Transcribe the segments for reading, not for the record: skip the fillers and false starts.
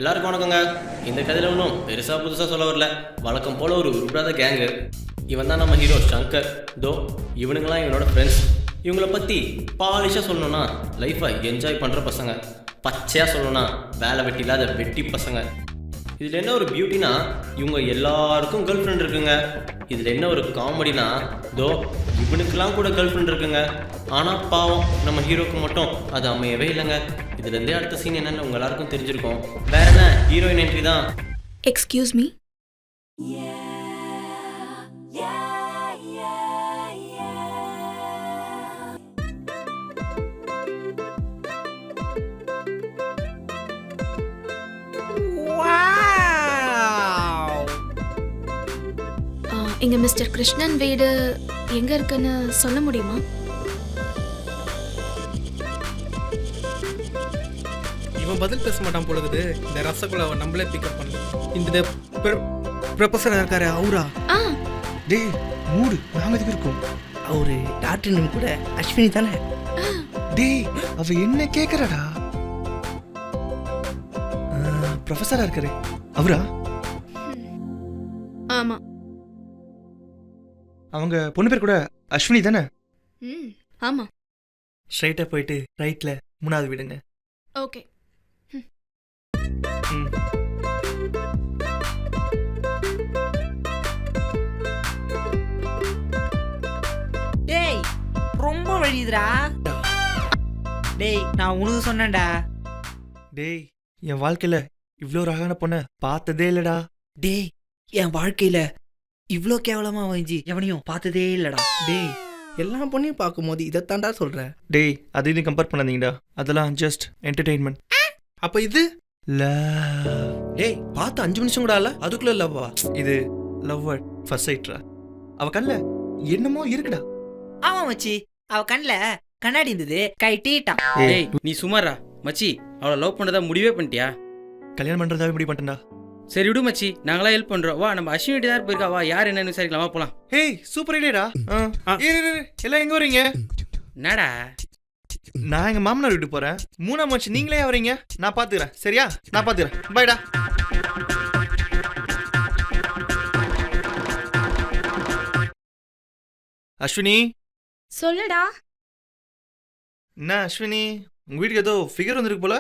எல்லாருக்கும் வணக்கங்க. இந்த கதையில் ஒன்றும் பெருசாக புதுசாக சொல்ல வரல. வழக்கம் போல் ஒரு உருப்படாத கேங்கு. இவன் தான் நம்ம ஹீரோ சங்கர். தோ இவனுங்களாம் இவனோட ஃப்ரெண்ட்ஸ். இவங்கள பற்றி பாலிஷாக சொல்லணும்னா லைஃப்பை என்ஜாய் பண்ணுற பசங்க. பச்சையாக சொல்லணும்னா வேலை வெட்டி இல்லாத வெட்டி பசங்க. இதில் என்ன ஒரு பியூட்டினா இவங்க எல்லாருக்கும் கேர்ள் ஃப்ரெண்ட் இருக்குங்க. இதில் என்ன ஒரு காமெடினா தோ இவனுக்கெல்லாம் கூட கேர்ள் ஃப்ரெண்ட் இருக்குங்க. ஆனால் பாவம் நம்ம ஹீரோக்கு மட்டும் அது அமையவே இல்லைங்க. இதுலேருந்தே அடுத்த சீன் என்னென்னு உங்க எல்லாருக்கும் தெரிஞ்சிருக்கும். வேற என்ன ஹீரோயின் என்ட்ரி தான். Excuse me. இங்க மிஸ்டர் கிருஷ்ணன் வீடு எங்க இருக்குன்னு சொல்ல முடியுமா? இவன் பதில் பேச மாட்டான் போலகுது. இந்த ரசகுல்லாவை நம்மளே பிக்கப் பண்ணலாம். இந்த ப்ரொஃபஸர் இருக்காரு அவரா? டேய் மூடு, நாம எதுக்கு இருக்கோம்? அவரு டாக்டர் நேம் கூட அஸ்வினி தானே? டேய் அவ என்ன கேக்குறடா? ப்ரொஃபஸரா இருக்காரு அவரா? ஆமா. அவங்க பொண்ணு பேர் கூட அஸ்வினி தானே? ஆமா. ஸ்ட்ரைட்டா போயிட்டு ரைட்ல 3வது வீடுங்க. ஓகே. டேய் ரொம்ப வழிதுடா. டேய் நான் உனக்கு சொன்னேன்டா. டேய் என் வாழ்க்கையில இவ்வளோ ஒரு அழகான பொண்ணை பார்த்ததே இல்லடா. டேய் என் வாழ்க்கையில இவ்ளோ கேவலமா வாங்கி எவனையும் பார்த்ததே இல்லடா. டேய் எல்லா பொண்ணையும் பார்க்கும்போது இதைத்தாண்டா சொல்கிறேன். டேய் அது இது கம்பேர் பண்ணாதீங்கடா. அதெல்லாம் ஜஸ்ட் என்டர்டெயின்மெண்ட். அப்போ இது லவ். டேய் பார்த்து 5 நிமிஷம் கூட ஆல அதுக்குள்ள லவ்வா? இது லவ் அட் ஃபர்ஸ்ட் சைட்ரா. அவ கண்ணுல என்னமோ இருக்குடா. ஆமா மச்சி, அவ கண்ணுல கண்ணாடி இருந்தது, கை டீட்டான். டேய் நீ சுமாரா மச்சி, அவளை லவ் பண்ணதா முடிவே பண்ணிட்டியா? கல்யாணம் பண்றதா முடிவு பண்ணிட்டேன்டா. சரி விடு மச்சி, நாங்களாம் ஹெல்ப் பண்றோம். வா நம்ம அஸ்வினி தான் போயிருக்கா, வா யார் என்னன்னு விசாரிக்கலாம், வா போலாம். ஹேய் சூப்பர் ஐடியாடா. எல்லாம் எங்க வரீங்க? என்னடா நான் எங்க மாமனார் வீட்டுக்கு போறேன். 3ஆம் மச்சி நீங்களே வரீங்க? நான் பாத்துக்கிறேன். சரியா? நான் பாத்துக்கிறேன். பைடா. அஸ்வினி. சொல்லுடா. என்ன அஸ்வினி, உங்க வீட்டுக்கு ஏதோ ஃபிகர் வந்திருக்கு போல?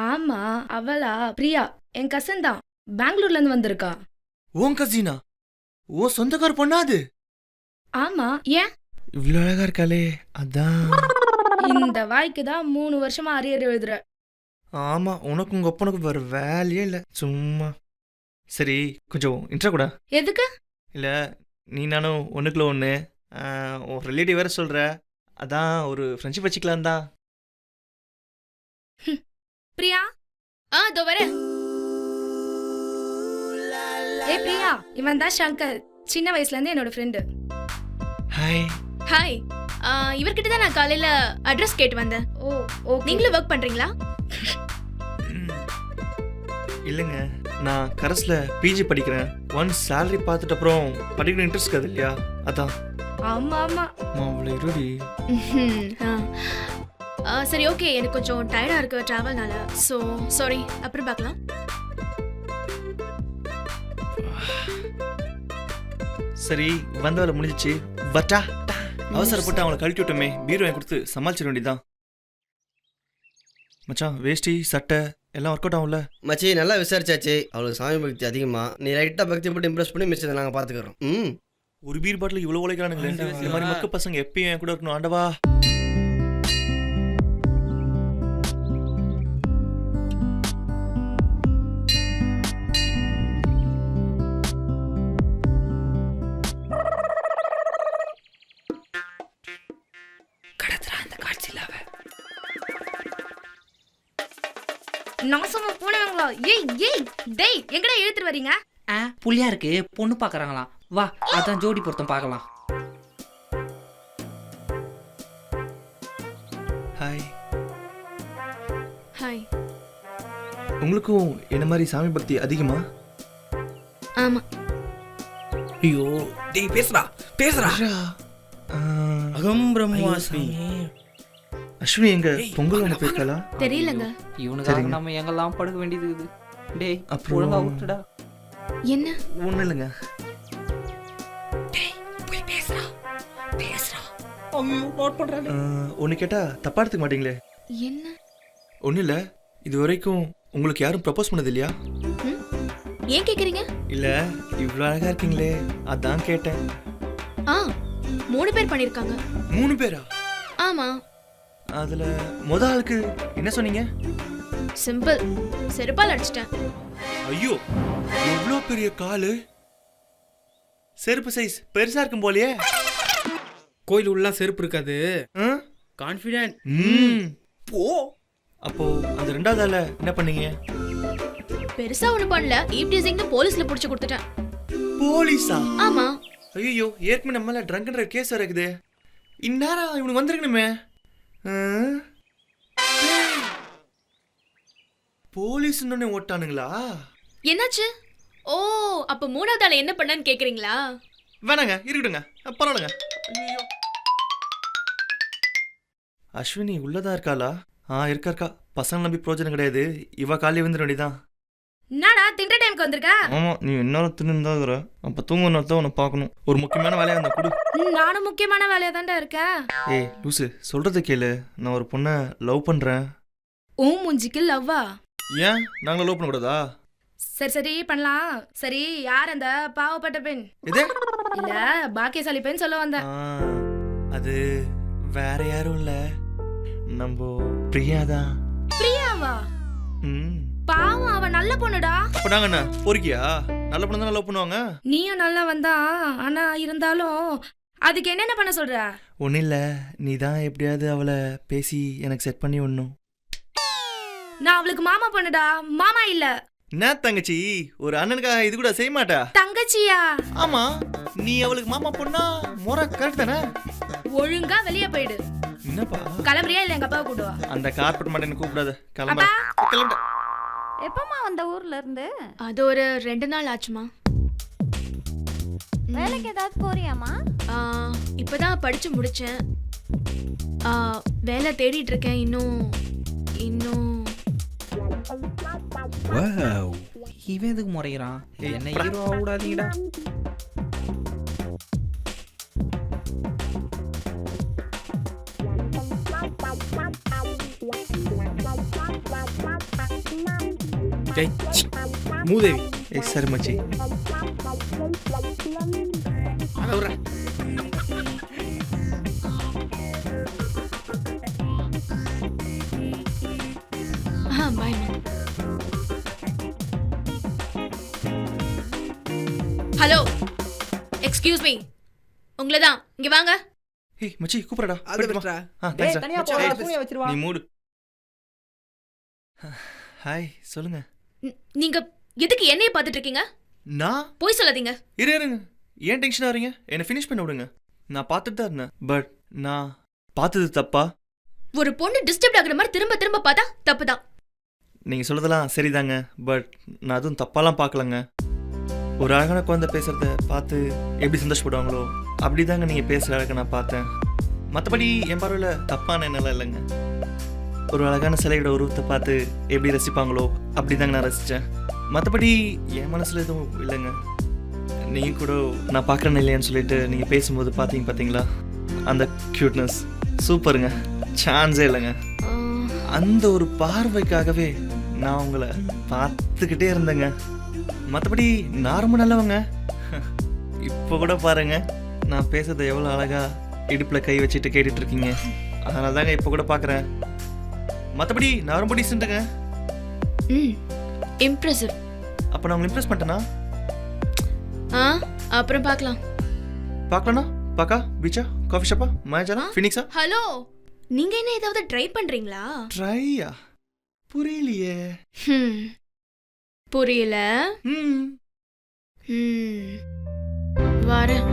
ஆமா, அவளா? பிரியா, என் கசன் தான். பெங்களூர்ல இருந்து வந்திருக்கா. உன் கசினா? ஓ சொந்தக்கார பொண்ணா அது? ஆமா, ஏன்? இவ்வளவு அழகா இருக்காளே அதான். இந்த வாய்க்கு தான் 3 வருஷமா அரியர் எழுதுற. ஆமா, உனக்கு உங்க அப்பனுக்கு வேற வேலையே இல்ல, சும்மா. சரி கொஞ்சம் இன்ட்ரா கூட. எதுக்கு? இல்ல நீ நானும் ஒண்ணுக்குள்ள ஒண்ணு. ஒரு ரிலேட்டிவ் வேற சொல்ற, அதான் ஒரு ஃப்ரெண்ட்ஷிப் வச்சுக்கலாம் தான். பிரியா, இதோ வரேன். ஏ பிரியா, இவன் தான் சங்கர். சின்ன வயசுல இருந்து என்னோட ஃப்ரெண்டு. ஹாய். ஹாய். இவர்கிட்ட தான் நான் காலையில அட்ரஸ் கேட்டு வந்தேன். ஓ, நீங்களும் ஒர்க் பண்றீங்களா? இல்லைங்க, நான் கரஸ்ல பிஜி படிக்கிறேன். ஒன்ஸ் சேலரி பார்த்துட்டு அப்புறம் படிக்கிற இன்ட்ரெஸ்ட் இருக்காது இல்லையா, அதான். ஆமா ஆமா. அவ்வளோ இருடி. சரி ஓகே, எனக்கு கொஞ்சம் டயர்டா இருக்கு டிராவல்னால. ஸோ சாரி, அப்புறம் பார்க்கலாம். சரி வந்த வேலை முடிஞ்சிச்சு, பட்டா. அவசரப்பட்டு அவங்கள கழட்டி விட்டோமே, பீரோ வாங்கி கொடுத்து சமாளிச்சிட வேண்டியதான். மச்சான் வேஷ்டி சட்டை எல்லாம் ஒர்க் அவுட் ஆகும்ல? மச்சி நல்லா விசாரிச்சாச்சு. அவளுக்கு சாமி பக்தி அதிகமா. நீ லைட்டாக பக்தி போட்டு இம்ப்ரெஸ் பண்ணி மிச்சத்தை நாங்கள் பார்த்துக்கிறோம். ஒரு பீர் பாட்டில் இவ்வளோ உழைக்கிறானுங்களே. இந்த மாதிரி மக்க பசங்க எப்பயும் என் கூட இருக்கணும் ஆண்டவா. கடத்துறா அந்த காட்சியில அவ. நாசமா போனவங்களா? ஏய் ஏய் டேய், எங்கடா இழுத்துட்டு வரீங்க? புள்ளியா இருக்கு, பொண்ணு பாக்குறாங்களாம். வா அதான் ஜோடி பொருத்தம் பார்க்கலாம். ஹாய். ஹாய். உங்களுக்கும் என்ன மாதிரி சாமி பக்தி அதிகமா? ஆமா. ஐயோ டேய் பேசுடா பேசுடா. அகம் பிரம்மாஸ்மி. அஸ்வினி எங்க பொங்கல் ஒன்று போயிருக்காளா? தெரியலங்க. இவனுக்காக சரிங்க. நம்ம எங்கெல்லாம் படுக்க வேண்டியது இருக்குது. டேய் அப்புறம் ஒழுங்கா விட்டுடா. என்ன ஒன்றும் இல்லைங்க. ஒன்று கேட்டால் தப்பா எடுத்துக்க மாட்டீங்களே? என்ன ஒன்றும் இல்லை. இது வரைக்கும் உங்களுக்கு யாரும் ப்ரப்போஸ் பண்ணது இல்லையா? ம்? ஏன் கேக்குறீங்க? இல்லை, இவ்வளோ அழகாக இருக்கீங்களே அதான் கேட்டேன். ஆ 3 பேர் பண்ணிருக்காங்க. 3 பேரா? ஆமா, அதில் முத ஆளுக்கு என்ன சொன்னீங்க? சிம்பிள். செருப்பால் அடிச்சிட்டேன். ஐயோ, எவ்வளோ பெரிய காலு! செருப்பு சைஸ் பெருசா இருக்கும் போலயே. கோயில் உள்ள செருப்பு இருக்காது. ஆ? கான்ஃபிடென்ட். போ. அப்போ அந்த 2வது ஆள என்ன பண்ணீங்க? பெருசா ஒண்ணு பண்ணல. ஈவ் டீசிங்னு போலீஸ்ல புடிச்சு கொடுத்துட்டேன். போலீஸா? ஆமா, ஐயோ, ஏற்கனவே நம்ம மேல ட்ரங்க்ன்ற கேஸ் இருக்குது. இந்நேரம் இவனுக்கு வந்திருக்கணுமே. ஆ? போலீஸ்னு ஓட்டானுங்களா? என்னாச்சு? ஓ, அப்ப 3வது ஆள என்ன பண்ணான்னு கேக்குறீங்களா? வேணாங்க, இருக்கட்டுங்க, பரவாயில்லங்க. ஐயோ, அஸ்வினி உள்ளதா இருக்காளா? இருக்கா. பசங்க நம்பி பிரோஜனம் கிடையாது. இவ காலையில் வந்துட வேண்டியதான். என்னடா தின்ற டைம்க்கு வந்திருக்க? ஆமா, நீ என்ன தின்னு இருக்கிற. அப்ப தூங்கணும் உன்னை பார்க்கணும். ஒரு முக்கியமான வேலையா இருந்தா கொடு. நானும் முக்கியமான வேலையா தான்டா இருக்கேன். ஏய் லூசு, சொல்றத கேளு. நான் ஒரு பொண்ணை லவ் பண்றேன். உன் மூஞ்சிக்கு லவ்வா? ஏன் நாங்களும் லவ் பண்ணக்கூடாதா? சரி பண்ணலாம். சரி, யார் அந்த பாவப்பட்ட பெண்? இது இல்ல பாக்கியசாலி பெண் சொல்ல வந்தேன். அது வேற யாரும் இல்ல, நம்ம பிரியாதான். பிரியாவா? ம். பாவம், அவ நல்ல பொண்ணுடா. அப்ப நாங்க என்ன பொறுக்கியா? நல்ல பொண்ணு தான் லவ் பண்ணுவாங்க. நீயும் நல்லா வந்தா, ஆனா இருந்தாலும் அதுக்கு என்னென்ன பண்ண சொல்ற? ஒன்றும் இல்லை, நீ தான் எப்படியாவது அவளை பேசி எனக்கு செட் பண்ணி விடணும். நான் அவளுக்கு மாமா பொண்ணுடா, மாமா இல்ல. என்ன தங்கச்சி, ஒரு அண்ணனுக்காக இது கூட செய்ய மாட்டா? தங்கச்சியா? ஆமா, நீ அவளுக்கு மாமா பொண்ணா முறை கரெக்ட் தானே? ஒழுங்கா வெளியே போயிடு. என்னப்பா? கிளம்புறியா இல்ல எங்க அப்பாவை கூட்டுவா? அந்த கார்பெட் மாட்டேன்னு கூப்பிடாத. கிளம்ப. எப்பமா வந்த ஊர்ல இருந்து? அது ஒரு 2 நாள் ஆச்சுமா. வேலைக்கு ஏதாவது போறியாமா? இப்பதான் படிச்சு முடிச்சேன். வேலை தேடிட்டு இருக்கேன். இன்னும் வாவ், இவன் எதுக்கு முறைகிறான்? என்ன ஹீரோ ஆகக்கூடாதீங்கடா. ஜெய் மூதேவி ஏய் சரி மச்சி. அவர பாய். ஹலோ, எக்ஸ்கியூஸ் மீ, உங்களை தான். இங்க வாங்க. ஏய் மச்சி கூப்பிடுடா. அது விட்றா. டேய் தனியா போடா, துணியை வச்சிருவா. நீ மூடு. ஹாய், சொல்லுங்க. நீங்க எதுக்கு என்னைய பார்த்துட்டு இருக்கீங்க? நான் போய் சொல்லாதீங்க. இருங்க. ஏன் டென்ஷன் ஆறீங்க? என்னை ஃபினிஷ் பண்ண விடுங்க. நான் பார்த்துட்டு தான் இருந்தேன். பட் நான் பார்த்தது தப்பா? ஒரு பொண்ணு டிஸ்டர்ப் ஆகுற மாதிரி திரும்ப திரும்ப பார்த்தா தப்புதான். நீங்கள் சொல்றதெல்லாம் சரிதாங்க. பட் நான் அதுவும் தப்பாலாம் பார்க்கலங்க. ஒரு அழகான குழந்தை பேசுகிறத பார்த்து எப்படி சந்தோஷப்படுவாங்களோ அப்படிதாங்க நீங்கள் பேசுகிற அழகை நான் பார்த்தேன். மற்றபடி என் பார்வையில் தப்பான எண்ணெல்லாம் இல்லைங்க. ஒரு அழகான சிலையோட உருவத்தை பார்த்து எப்படி ரசிப்பாங்களோ அப்படிதாங்க நான் ரசித்தேன். மற்றபடி என் மனசில் எதுவும் இல்லைங்க. நீங்கள் கூட நான் பார்க்குறேன்னு இல்லையான்னு சொல்லிட்டு நீங்கள் பேசும்போது பார்த்தீங்களா, அந்த க்யூட்னஸ் சூப்பருங்க. சான்ஸே இல்லைங்க. அந்த ஒரு பார்வைக்காகவே நான் உங்களை பார்த்துக்கிட்டே இருந்தேங்க. மற்றபடி நான் ரொம்ப நல்லவங்க. இப்போ கூட பாருங்க, நான் பேசுறதை எவ்வளோ அழகா இடுப்பில் கை வச்சுட்டு கேட்டுட்டு இருக்கீங்க. அதனால தாங்க இப்போ கூட பார்க்குறேன். மற்றபடி நான் ரொம்ப டீசென்ட்டுங்க. இம்ப்ரெசிவ். அப்போ நான் உங்களை இம்ப்ரெஸ் பண்ணிட்டேனா? அப்புறம் பார்க்கலாம். பார்க்கலாம்னா பாக்கா பீச்சா, காஃபி ஷாப்பா, மாயாஜாலா, ஃபினிக்ஸா? ஹலோ, நீங்க என்ன ஏதாவது ட்ரை பண்றீங்களா? ட்ரையா? புரியலையே. புரியல. வரேன்.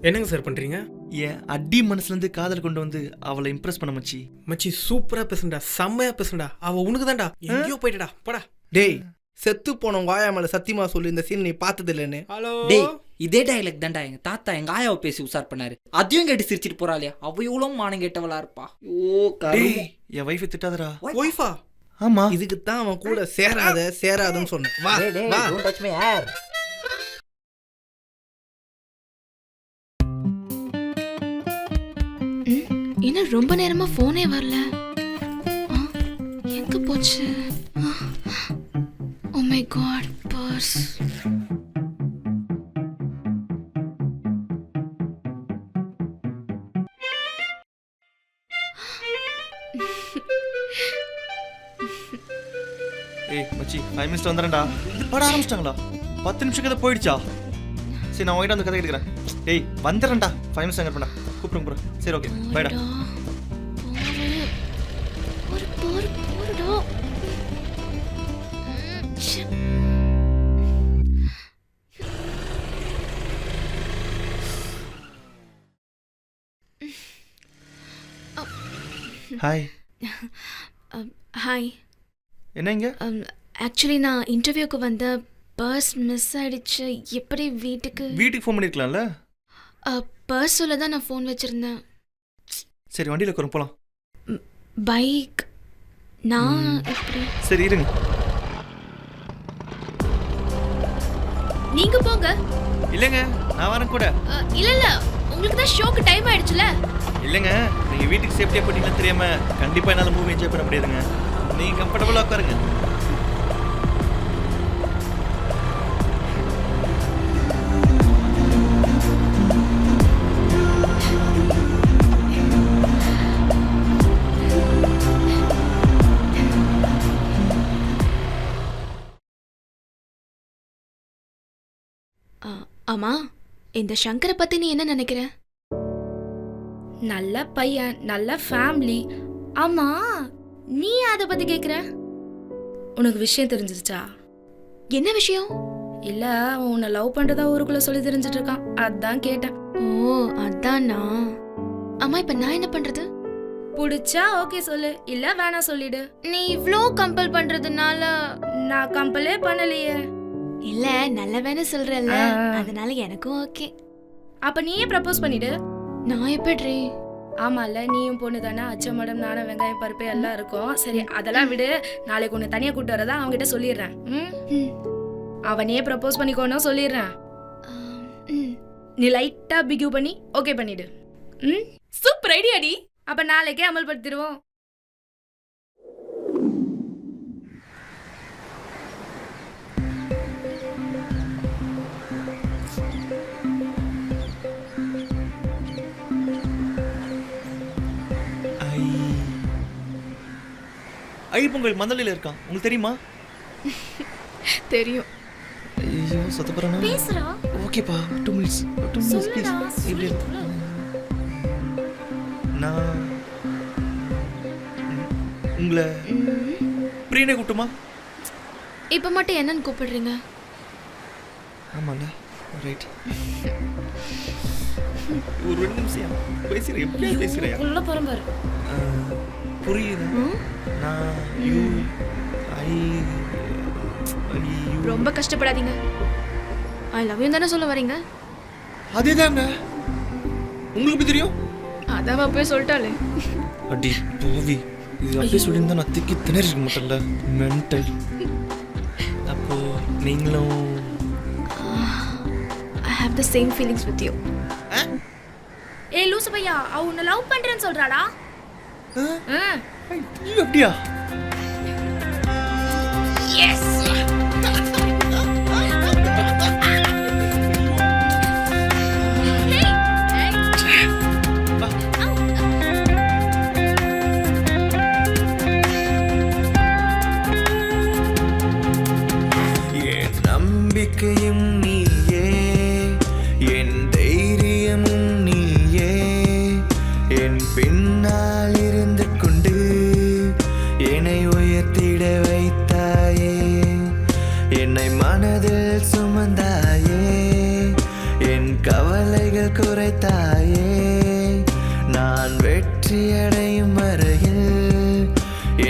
என்னங்க சார் பண்றீங்க? என் அடி மனசுலேருந்து காதல் கொண்டு வந்து அவளை இம்ப்ரெஸ் பண்ண மச்சி. மச்சி சூப்பரா பேசுண்டா, செம்மையா பேசுண்டா. அவ உனக்கு தான்டா, எங்கேயோ போயிட்டடா போடா. டேய் செத்து போனவங்க ஆயா மேல சத்தியமா சொல்லி இந்த சீன் நீ பார்த்தது இல்லைன்னு. ஹலோ டேய் இதே டைலாக் தான்டா எங்க தாத்தா எங்க ஆயாவை பேசி உசார் பண்ணாரு. அதையும் கேட்டு சிரிச்சிட்டு போறாளே, அவ இவ்வளோ மானம் கேட்டவளா இருப்பா. ஓ டேய் என் வைஃபை திட்டாதடா. ஒய்ஃபா? ஆமா, இதுக்கு தான் அவன் கூட சேராதன்னு சொன்னேன். வா வா. என்ன ரொம்ப நேரமா போனே வரல? எங்க போச்சு? Oh my god, purse. ஏய் மச்சி 5 மினிட்ஸ் வந்துடுறேன்டா. பட ஆரம்பிச்சிட்டாங்களா? 10 நிமிஷம் கதை போயிடுச்சா? சரி நான் உங்ககிட்ட அந்த கதை கேட்குறேன். ஏய் வந்துடுறேன்டா, 5 மினிட்ஸ் அங்கே இருப்பேன்டா. கூப்பிடுங்க. சரி ஓகே பைடா. ஹாய். ஹாய். என்ன இங்க? ஆக்சுவலி நான் இன்டர்வியூக்கு வந்த பர்ஸ் மிஸ் ஆயிடுச்சு. எப்படி வீட்டுக்கு ஃபோன் பண்ணிருக்கலாம்ல? பர்ஸ் சொல்ல தான் நான் ஃபோன் வச்சிருந்தேன். சரி வண்டியில் உட்காரும் போகலாம். பைக் நான் எப்படி? சரி இருங்க. நீங்க போங்க. இல்லைங்க நான் வரேன் கூட. இல்ல இல்ல, உங்களுக்கு தான் ஷோக்கு டைம் ஆயிடுச்சுல. இல்லைங்க நீங்கள் வீட்டுக்கு சேஃப்டியாக போட்டீங்கன்னு தெரியாம கண்டிப்பாக என்னால் மூவி என்ஜாய் பண்ண முடியாதுங்க. நீங்கள் கம்ஃபர்டபுளாக உட்காருங்க. ஆமா, இந்த சங்கரை பத்தி நீ என்ன நினைக்கிற? நல்ல பையன், நல்ல ஃபேமிலி. ஆமா, நீ அத பத்தி கேக்குற? உனக்கு விஷயம் தெரிஞ்சிருச்சா? என்ன விஷயம்? இல்ல, உன்னை லவ் பண்றதா ஊருக்குள்ள சொல்லி தெரிஞ்சிட்டு இருக்கான், அதான் கேட்டேன். ஓ அதானா? அம்மா இப்ப நான் என்ன பண்றது? புடிச்சா ஓகே சொல்லு, இல்ல வேணா சொல்லிடு. நீ இவ்ளோ கம்பல் பண்றதுனால. நான் கம்பலே பண்ணலையே. இல்ல நல்ல வேணா சொல்றல்ல, அதனால எனக்கும் ஓகே. அப்ப நீயே ப்ரப்போஸ் பண்ணிடு. நான் எப்படி? ஆமால, நீயும் பொண்ணு தானே, அச்சம் மேடம், நானும் வெங்காயம் பருப்பு எல்லாம் இருக்கும். சரி அதெல்லாம் விடு, நாளைக்கு உன்னை தனியா கூட்டு வரதா அவன்கிட்ட சொல்லிடுறேன். அவனையே ப்ரப்போஸ் பண்ணிக்கோன்னு சொல்லிடுறேன். நீ லைட்டா பிகிவ் பண்ணி ஓகே பண்ணிடு. சூப்பர் ஐடியாடி. அப்ப நாளைக்கே அமல்படுத்திடுவோம். ஐயப்பொங்கல் மந்தலையில் இருக்கான், உங்களுக்கு தெரியுமா? தெரியும். ஐயோ சத்தப்பறனா பேசுறா. ஓகேப்பா 2 மினிட்ஸ் ப்ளீஸ். இப்படி நான் உங்களை பிரியனை கூப்பிட்டுமா? இப்ப மட்டும் என்னன்னு கூப்பிடுறீங்க? ஆமால ரைட். ஒரு 2 நிமிஷம் பேசுகிறேன். எப்படி பேசுகிறேன்? உள்ள போறம்பாரு. புரியுது. நான் ரொம்ப கஷ்டப்படாதீங்க. ஐ லவ் யூ தானே சொல்ல வரீங்க? அதேதாங்க. உங்களுக்கு எப்படி தெரியும்? அதான் அப்பவே சொல்லிட்டாலே. அடி போவி, இது அப்படியே சொல்லியிருந்தா நான் திக்கி திணறி இருக்க மாட்டேன்ல. மென்டல். அப்போ நீங்களும்? I have the same feelings with you. ஏய் லூசு பையா, அவ உன்னை லவ் பண்றேன்னு சொல்றாடா. நீ அப்படியா? எஸ். என் நம்பிக்கையும் நீயே, என் தைரியமும் நீயே, என் பின்னால் இருந்து கொண்டு என்னை உயர்த்திட வைத்தாயே. கவலைகள் குறைத்தாயே நான் வெற்றியடையும் வரையில்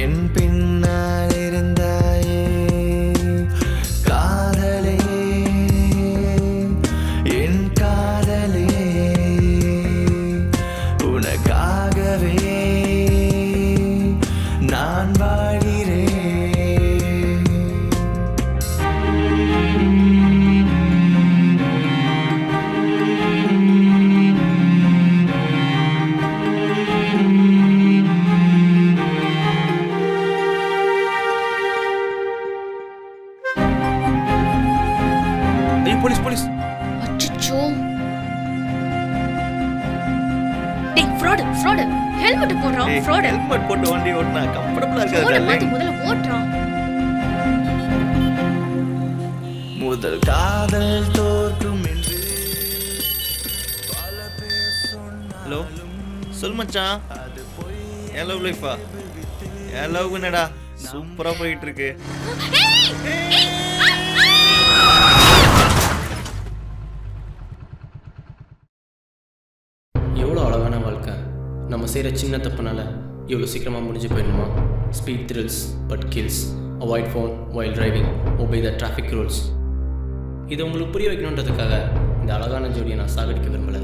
என் பின்னால் இருந்தாயே காதலே என் காதலே உனக்காகவே நான் வாழ்கிறேன். ஐயோ போலீஸ் போலீஸ். அச்சச்சோ டேய் ஃப்ராட் ஹெல்மெட் போடுறோம் ஃப்ராட் ஹெல்மெட் போட்டு வண்டி ஓட்டினா கம்ஃபர்டபுளா போட இருக்காது. மாத்தி முதல்ல ஓட்டுறான் முதல் காதல் தோற்கும் என்று பல பேர் சொன்னாலும் ஹலோ சொல் மச்சான். என் லவ் லைஃபா? என் லவ் என்னடா சூப்பரா போயிட்டு இருக்கு. எவ்வளோ அழகான வாழ்க்கை. நம்ம செய்கிற சின்ன தப்புனால இவ்வளோ சீக்கிரமாக முடிஞ்சு போயிடணுமா? Speed thrills but kills. Avoid phone while driving. Obey the traffic rules. இதை உங்களுக்கு புரிய வைக்கணுன்றதுக்காக இந்த அழகான ஜோடியை நான் சாகடிக்க விரும்பலை.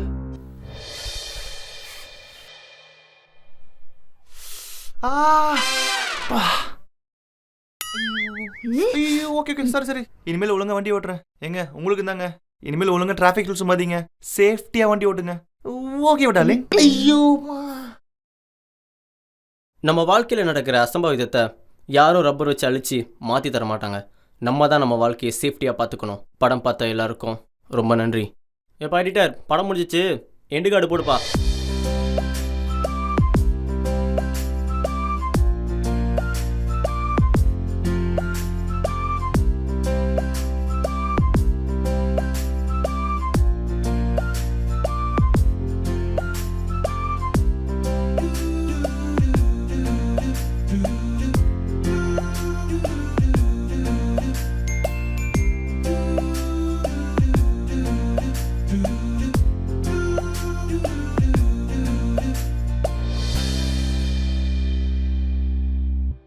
ஐயோ ஓகே ஓகே சரி இனிமேல் ஒழுங்கா வண்டி ஓட்டுறேன். எங்க உங்களுக்கு தாங்க இனிமேல் ஒழுங்கா டிராஃபிக் ரூல்ஸ் மதிங்க. சேஃப்டியா வண்டி ஓட்டுங்க. ஓகே விட்டாலே. ஐயோ நம்ம வாழ்க்கையில் நடக்கிற அசம்பாவிதத்தை யாரும் ரப்பர் வச்சு அழிச்சு மாற்றி தர மாட்டாங்க. நம்ம தான் நம்ம வாழ்க்கையை சேஃப்டியாக பார்த்துக்கணும். படம் பார்த்த எல்லாருக்கும் ரொம்ப நன்றி. எப்போ எடிட்டர் படம் முடிஞ்சிச்சு, எண்டு கார்டு போடுப்பா.